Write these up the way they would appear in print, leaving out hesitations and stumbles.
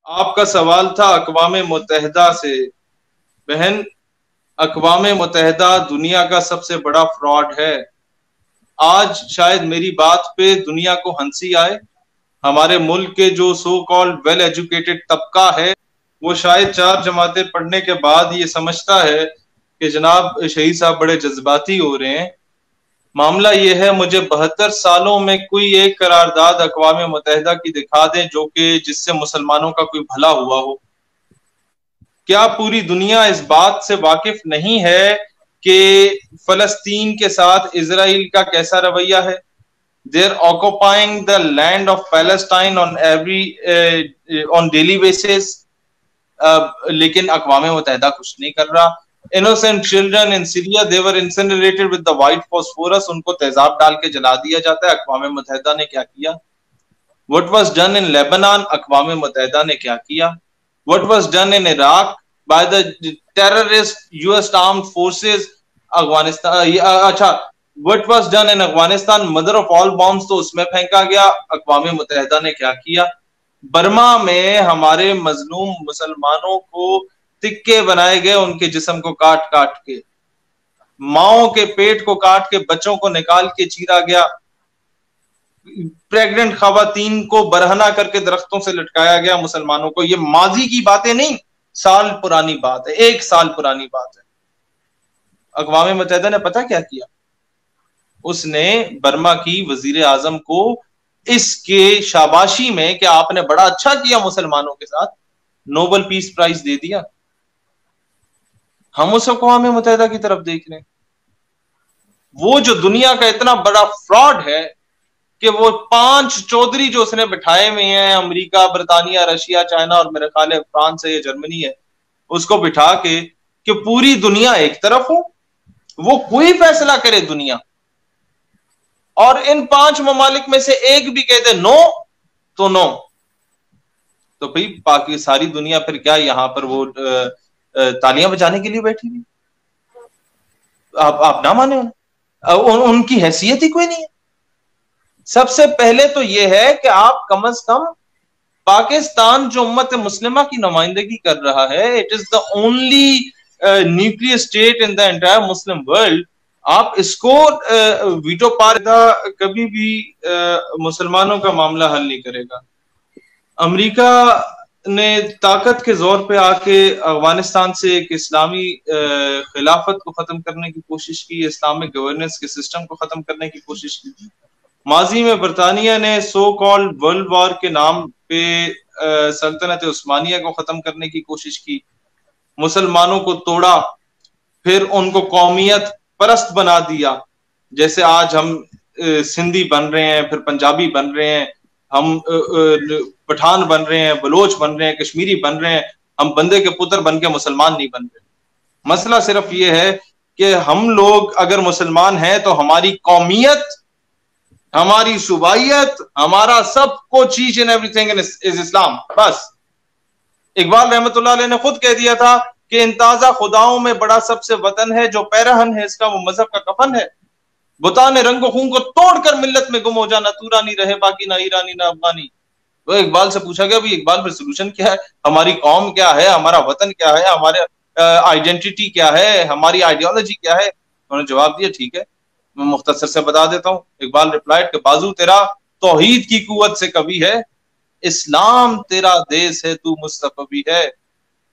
आपका सवाल था अक़वाम मुत्तहिदा से। बहन, अक़वाम मुत्तहिदा दुनिया का सबसे बड़ा फ्रॉड है। आज शायद मेरी बात पे दुनिया को हंसी आए। हमारे मुल्क के जो सो कॉल्ड वेल एजुकेटेड तबका है वो शायद 4 जमातें पढ़ने के बाद ये समझता है कि जनाब शहीद साहब बड़े जज्बाती हो रहे हैं। मामला ये है, मुझे 72 सालों में कोई एक करारदाद अक़वाम मुत्तहिदा की दिखा दें जो कि जिससे मुसलमानों का कोई भला हुआ हो। क्या पूरी दुनिया इस बात से वाकिफ नहीं है कि फलस्तीन के साथ इजराइल का कैसा रवैया है? They're occupying the land of Palestine on daily basis. लेकिन अक़वाम मुत्तहिदा कुछ नहीं कर रहा। Innocent children in Syria, they were incinerated with the white phosphorus. उनको तेजाब डाल के जला दिया जाता है। अक़वाम मुत्तहिदा ने क्या किया? What was done in Lebanon? अक़वाम मुत्तहिदा ने क्या किया? What was done in Iraq by the terrorist US armed forces? अच्छा, What was done in Afghanistan? Mother of all bombs तो उसमें फेंका गया। अक़वाम मुत्तहिदा ने क्या किया? बर्मा में हमारे मजलूम मुसलमानों को तिक्के बनाए गए, उनके जिस्म को काट काट के, माओ के पेट को काट के बच्चों को निकाल के चीरा गया, प्रेग्नेंट खवातीन को बरहना करके दरख्तों से लटकाया गया मुसलमानों को। ये माजी की बातें नहीं, साल पुरानी बात है, 1 साल पुरानी बात है। अक़वाम मुत्तहिदा ने पता क्या किया? उसने बर्मा की वजीर आजम को इसके शाबाशी में कि आपने बड़ा अच्छा किया मुसलमानों के साथ, नोबेल पीस प्राइज दे दिया। हम उस अक़वाम मुत्तहिदा की तरफ देख रहे हैं, वो जो दुनिया का इतना बड़ा फ्रॉड है कि वो 5 चौधरी जो उसने बिठाए हुए हैं, अमेरिका, बरतानिया, रशिया, चाइना और मेरे ख्याल है फ्रांस है या जर्मनी है, उसको बिठा के कि पूरी दुनिया एक तरफ हो, वो कोई फैसला करे दुनिया, और इन 5 ममालिक में से एक भी कहते नो तो नो, तो भाई बाकी सारी दुनिया फिर क्या यहां पर वो तालियां बजाने के लिए बैठी हुई? आप ना माने उनकी हैसियत ही कोई नहीं है। सबसे पहले तो यह है कि आप कम से कम पाकिस्तान जो उम्मत मुस्लिमा की नुमाइंदगी कर रहा है, it is the only nuclear state in the entire Muslim world, आप इसको वीटो पार कभी भी मुसलमानों का मामला हल नहीं करेगा। अमेरिका ने ताकत के जोर पे आके अफगानिस्तान से एक इस्लामी खिलाफत को खत्म करने की कोशिश की, इस्लामिक गवर्नेंस के सिस्टम को खत्म करने की कोशिश की। माजी में बरतानिया ने सो कॉल्ड वर्ल्ड वॉर के नाम पे सल्तनत उस्मानिया को खत्म करने की कोशिश की, मुसलमानों को तोड़ा, फिर उनको कौमियत परस्त बना दिया। जैसे आज हम सिंधी बन रहे हैं, फिर पंजाबी बन रहे हैं, हम पठान बन रहे हैं, बलोच बन रहे हैं, कश्मीरी बन रहे हैं, हम बंदे के पुत्र बन के मुसलमान नहीं बन रहे। मसला सिर्फ ये है कि हम लोग अगर मुसलमान हैं तो हमारी कौमियत, हमारी सुबाइयत, हमारा सब कुछ, ईच एंड एवरीथिंग इज इस्लाम। बस इकबाल रहमतुल्लाह अलैह ने खुद कह दिया था कि इन ताजा खुदाओं में बड़ा सबसे वतन है, जो पैरहन है इसका वो मजहब का कफन है। बुता ने रंगो खून को तोड़कर मिल्लत में गुम हो जाना, तूरानी रहे बाकी ना ईरानी ना अफगानी। तो इकबाल से पूछा गया, भाई इकबाल फिर सोल्यूशन क्या है? हमारी कौम क्या है, हमारा वतन क्या है, हमारे आइडेंटिटी क्या है, हमारी आइडियोलॉजी क्या है? उन्होंने जवाब दिया, ठीक है मैं मुख्तसर से बता देता हूँ। इकबाल रिप्लाइड के बाजू तेरा तौहीद की कुव्वत से कभी है, इस्लाम तेरा देश है तू मुस्तफवी है।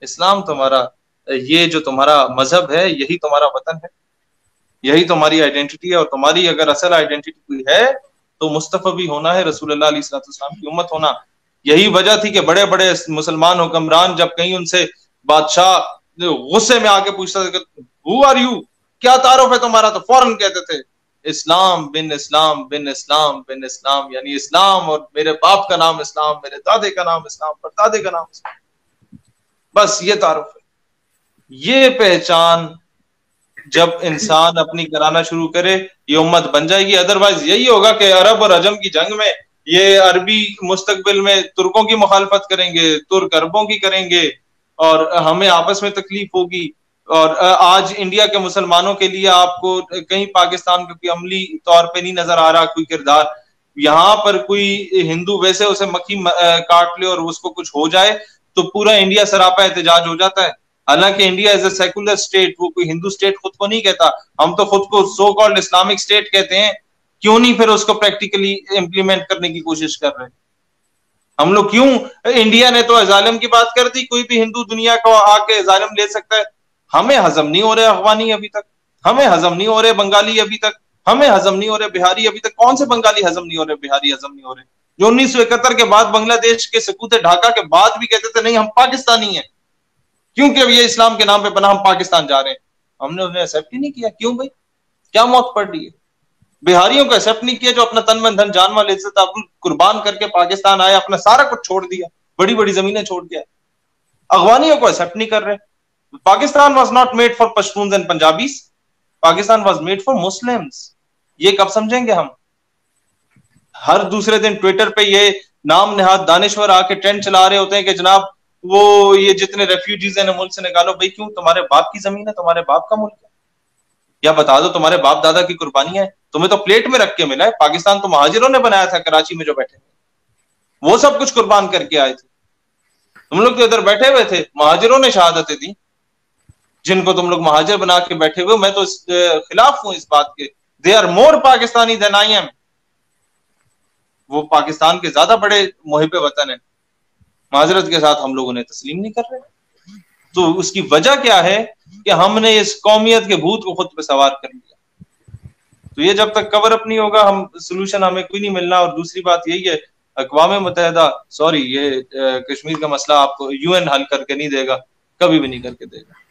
इस्लाम तुम्हारा, ये जो तुम्हारा मजहब है, यही तुम्हारा वतन है, यही तुम्हारी आइडेंटिटी है। और तुम्हारी अगर असल आइडेंटिटी कोई है तो मुस्तफवी होना है, रसूलुल्लाह अलैहि वसल्लम की उम्मत होना। यही वजह थी कि बड़े बड़े मुसलमान हुक्मरान जब कहीं उनसे बादशाह गुस्से में आके पूछता था हु आर यू, क्या तारुफ है तुम्हारा, तो फौरन कहते थे इस्लाम बिन इस्लाम बिन इस्लाम बिन इस्लाम, यानी इस्लाम और मेरे बाप का नाम इस्लाम, मेरे दादे का नाम इस्लाम, परदादे का नाम इस्लाम, बस ये तारुफ है। ये पहचान जब इंसान अपनी कराना शुरू करे, ये उम्मत बन जाएगी। अदरवाइज यही होगा कि अरब और अजम की जंग में ये अरबी मुस्तकबिल में तुर्कों की मुखालफत करेंगे, तुर्क अरबों की करेंगे, और हमें आपस में तकलीफ होगी। और आज इंडिया के मुसलमानों के लिए आपको कहीं पाकिस्तान का कोई अमली तौर पे नहीं नजर आ रहा कोई किरदार। यहाँ पर कोई हिंदू वैसे उसे मक्खी काट ले और उसको कुछ हो जाए तो पूरा इंडिया सरापा एहतजाज हो जाता है। हालांकि India is a secular state, वो कोई हिंदू स्टेट खुद को नहीं कहता, हम तो खुद को सो कॉल्ड इस्लामिक स्टेट कहते हैं। क्यों नहीं फिर उसको प्रैक्टिकली इम्प्लीमेंट करने की कोशिश कर रहे हैं हम लोग? क्यों? इंडिया ने तो अजालिम की बात कर दी, कोई भी हिंदू दुनिया को आके अजालिम ले सकता है। हमें हजम नहीं हो रहे अफगानी अभी तक, हमें हजम नहीं हो रहे बंगाली अभी तक, हमें हजम नहीं हो रहे बिहारी अभी तक। कौन से बंगाली हजम नहीं हो रहे, बिहारी हजम नहीं हो रहे, जो 1971 के बाद बांग्लादेश के सकूत ढाका के बाद भी कहते थे नहीं हम पाकिस्तानी हैं, क्योंकि अब ये इस्लाम के नाम पे बना हम पाकिस्तान जा रहे हैं। हमने उन्हें एक्सेप्ट ही नहीं किया। क्यों भाई? क्या मौत पड़ रही है? बिहारियों को एक्सेप्ट नहीं किया जो अपना तन मन धन जान माल इज्जत आबरू कुर्बान करके पाकिस्तान आए, अपना सारा कुछ छोड़ दिया, बड़ी बड़ी जमीनें छोड़ दिया। अफगानियों को एक्सेप्ट नहीं कर रहे। Pakistan was not made for Pashtuns and Punjabis, Pakistan was made for Muslims. ये कब समझेंगे हम? हर दूसरे दिन ट्विटर पे ये नाम नेहाद दानिश्वर आके ट्रेंड चला रहे होते हैं कि जनाब वो ये जितने रेफ्यूजीज हैं मुल्क से निकालो। भाई क्यों? तुम्हारे बाप की जमीन है, तुम्हारे बाप का मुल्क है, या बता दो तुम्हारे बाप दादा की कुर्बानी है। तुम्हें तो प्लेट में रख के मिला है। पाकिस्तान तो महाजिरों ने बनाया था, कराची में जो बैठे, वो सब कुछ कुर्बान करके आए थे। तुम लोग तो इधर बैठे हुए थे, महाजिरों ने शहादतें दी, जिनको तुम लोग महाजिर बना के बैठे हुए। मैं तो खिलाफ हूं इस बात के। They are more Pakistani than I am. वो पाकिस्तान के ज्यादा बड़े मुहिब वतन है, माजरत के साथ हम लोग उन्हें तस्लीम नहीं कर रहे। तो उसकी वजह क्या है कि हमने इस कौमियत के भूत को खुद पे सवार कर लिया। तो ये जब तक कवर अप नहीं होगा, हम सोल्यूशन हमें कोई नहीं मिलना। और दूसरी बात यही है, अक़वाम मुत्तहिदा सॉरी ये कश्मीर का मसला आपको यूएन हल करके नहीं देगा, कभी भी नहीं करके देगा।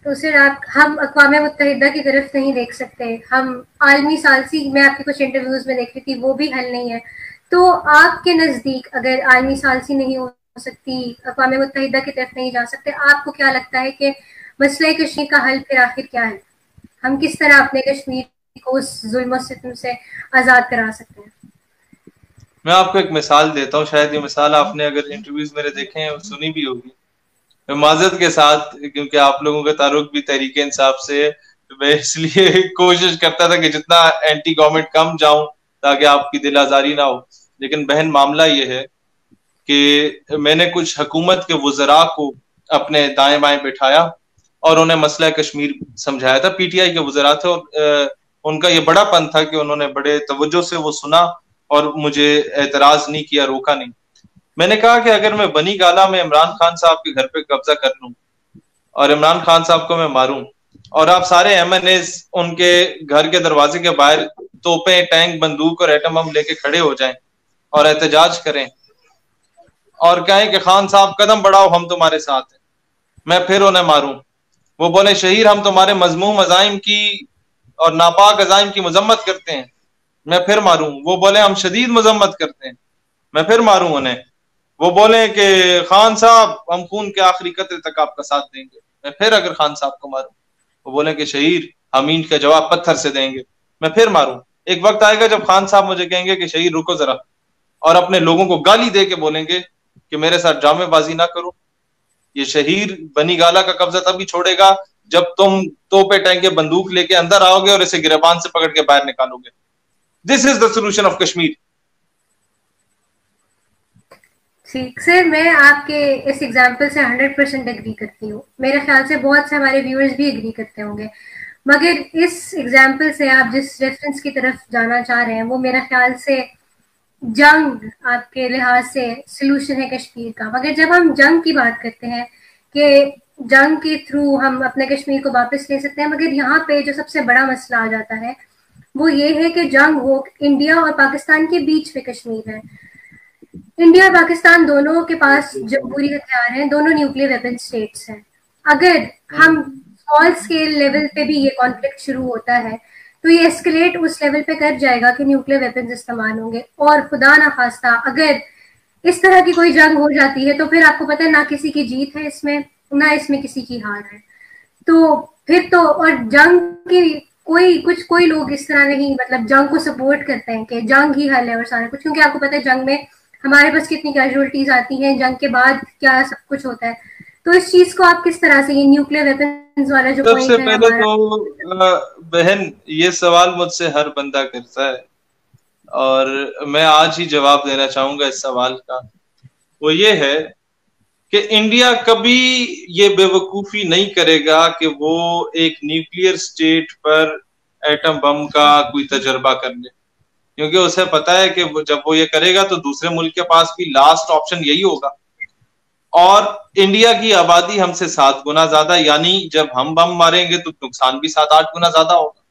तो सर हम अक़वाम मुत्तहिदा की तरफ नहीं देख सकते, हम आलमी सालसी, मैं आपके कुछ इंटरव्यूज में देख रही थी, वो भी हल नहीं है। तो आपके नजदीक अगर आलमी सालसी नहीं हो सकती, अक़वाम मुत्तहिदा की तरफ नहीं जा सकते, आपको क्या लगता है कि मसला कश्मीर का हल फिर आखिर क्या है? हम किस तरह अपने कश्मीर को उस जुल्म सितम से आजाद करा सकते हैं? मैं आपको एक मिसाल देता हूँ, शायद ये मिसाल आपने अगर इंटरव्यूज मेरे देखे हैं सुनी भी होगी। माजरत के साथ, क्योंकि आप लोगों का तारुक भी तहरीक इंसाफ से, मैं इसलिए कोशिश करता था कि जितना एंटी गवर्नमेंट कम जाऊं ताकि आपकी दिल आजारी ना हो। लेकिन बहन मामला ये है कि मैंने कुछ हुकूमत के वज़रा को अपने दाएं बाएं बिठाया और उन्हें मसला कश्मीर समझाया था। पीटीआई के वज़रा थे और उनका ये बड़ापन था कि उन्होंने बड़े तवज्जो से वो सुना और मुझे एतराज नहीं किया, रोका नहीं। मैंने कहा कि अगर मैं बनी गाला में इमरान खान साहब के घर पे कब्जा कर लूं और इमरान खान साहब को मैं मारूं और आप सारे एमएनएस उनके घर के दरवाजे के बाहर तोपें, टैंक, बंदूक और एटम बम लेके खड़े हो जाएं और एहतजाज करें और कहें कि खान साहब कदम बढ़ाओ, हम तुम्हारे साथ हैं, मैं फिर उन्हें मारूं। वो बोले शहीर हम तुम्हारे मजमूम अजाइम की और नापाक अजाइम की मजम्मत करते हैं, मैं फिर मारूं। वो बोले हम शदीद मजम्मत करते हैं, मैं फिर मारूं उन्हें। वो बोले कि खान साहब हम खून के आखिरी कतरे तक आपका साथ देंगे, मैं फिर अगर खान साहब को मारूं। वो बोले कि शहीर हम ईंट का जवाब पत्थर से देंगे, मैं फिर मारूं। एक वक्त आएगा जब खान साहब मुझे कहेंगे कि शहीर रुको जरा, और अपने लोगों को गाली दे के बोलेंगे कि मेरे साथ ड्रामेबाजी ना करो। ये शहीर बनी गाला का कब्जा तभी छोड़ेगा जब तुम तोपे टैंके बंदूक लेके अंदर आओगे और इसे गिरबान से पकड़ के बाहर निकालोगे। This is the solution of Kashmir. ठीक सर, मैं आपके इस एग्जाम्पल से 100% एग्री करती हूँ। मेरे ख्याल से बहुत से हमारे व्यूअर्स भी एग्री करते होंगे। मगर इस एग्जाम्पल से आप जिस रेफरेंस की तरफ जाना चाह रहे हैं वो मेरा ख्याल से जंग आपके लिहाज से सलूशन है कश्मीर का। मगर जब हम जंग की बात करते हैं कि जंग के थ्रू हम अपने कश्मीर को वापस ले सकते हैं, मगर यहाँ पे जो सबसे बड़ा मसला आ जाता है वो ये है कि जंग हो इंडिया और पाकिस्तान के बीच में कश्मीर है। इंडिया और पाकिस्तान दोनों के पास जमहूरी हथियार हैं, दोनों न्यूक्लियर वेपन स्टेट्स हैं। अगर हम स्मॉल स्केल लेवल पे भी ये कॉन्फ्लिक्ट शुरू होता है तो ये एस्केलेट उस लेवल पे कर जाएगा कि न्यूक्लियर वेपन्स इस्तेमाल होंगे। और खुदा ना खास्ता अगर इस तरह की कोई जंग हो जाती है तो फिर आपको पता है ना किसी की जीत है इसमें, ना इसमें किसी की हार है। तो फिर तो और जंग की कोई लोग इस तरह नहीं, मतलब जंग को सपोर्ट करते हैं कि जंग ही हल है और सारा कुछ, क्योंकि आपको पता है जंग में हमारे पास कितनी कैजुअलिटीज आती हैं, जंग के बाद क्या सब कुछ होता है। तो इस चीज को आप किस तरह से, ये न्यूक्लियर वेपन्स वाला जो सबसे पहले तो बहन ये सवाल मुझसे हर बंदा करता है और मैं आज ही जवाब देना चाहूंगा इस सवाल का। वो ये है कि इंडिया कभी ये बेवकूफी नहीं करेगा कि वो एक न्यूक्लियर स्टेट पर एटम बम का कोई तजर्बा कर ले, क्योंकि उसे पता है कि जब वो ये करेगा तो दूसरे मुल्क के पास भी लास्ट ऑप्शन यही होगा। और इंडिया की आबादी हमसे 7 गुना ज्यादा, यानी जब हम बम मारेंगे तो नुकसान भी 7-8 गुना ज्यादा होगा।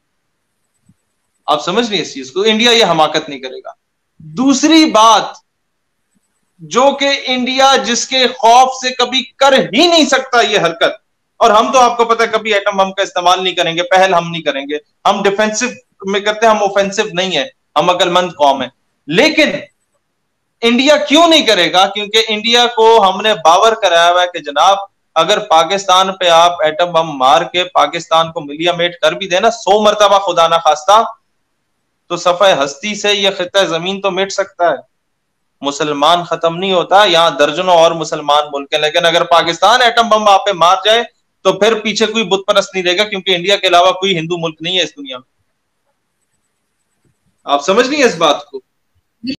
आप समझ रही हैं इस चीज को? इंडिया ये हमाकत नहीं करेगा। दूसरी बात, जो कि इंडिया जिसके खौफ से कभी कर ही नहीं सकता ये हरकत, और हम तो आपको पता है कभी एटम बम का इस्तेमाल नहीं करेंगे, पहल हम नहीं करेंगे, हम डिफेंसिव में करते हैं, हम ऑफेंसिव नहीं है, हम अकलमंद कौम है। लेकिन इंडिया क्यों नहीं करेगा? क्योंकि इंडिया को हमने बावर कराया हुआ है कि जनाब अगर पाकिस्तान पे आप एटम बम मार के पाकिस्तान को मिलियामेट कर भी देना 100 मरतबा खुदा ना खास्ता, तो सफ़े हस्ती से यह खिता जमीन तो मिट सकता है, मुसलमान खत्म नहीं होता, यहां दर्जनों और मुसलमान मुल्क हैं। लेकिन अगर पाकिस्तान एटम बम आप पे मार जाए तो फिर पीछे कोई बुत परस्त नहीं रहेगा, क्योंकि इंडिया के अलावा कोई हिंदू मुल्क नहीं है इस दुनिया में। आप समझ नहीं है इस बात को?